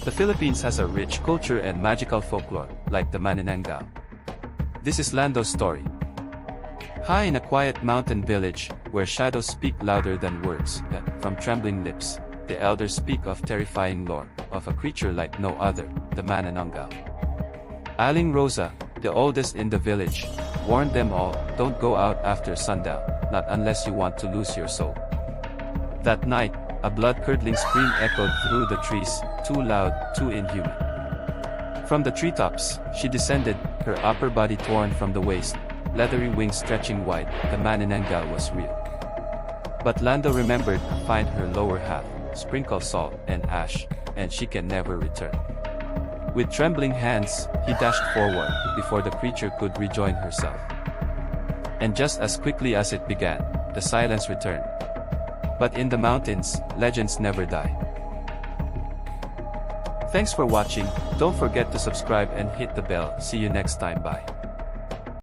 The Philippines has a rich culture and magical folklore, like the Manananggal. This is Lando's story. High in a quiet mountain village, where shadows speak louder than words, from trembling lips, the elders speak of terrifying lore, of a creature like no other, the Manananggal. Aling Rosa, the oldest in the village, warned them all, don't go out after sundown, not unless you want to lose your soul. That night, a blood-curdling scream echoed through the trees, too loud, too inhuman. From the treetops, she descended, her upper body torn from the waist, leathery wings stretching wide. The Manananggal was real. But Lando remembered, find her lower half, sprinkle salt and ash, and she can never return. With trembling hands, he dashed forward, before the creature could rejoin herself. And just as quickly as it began, the silence returned. But in the mountains, legends never die. Thanks for watching, don't forget to subscribe and hit the bell. See you next time, bye.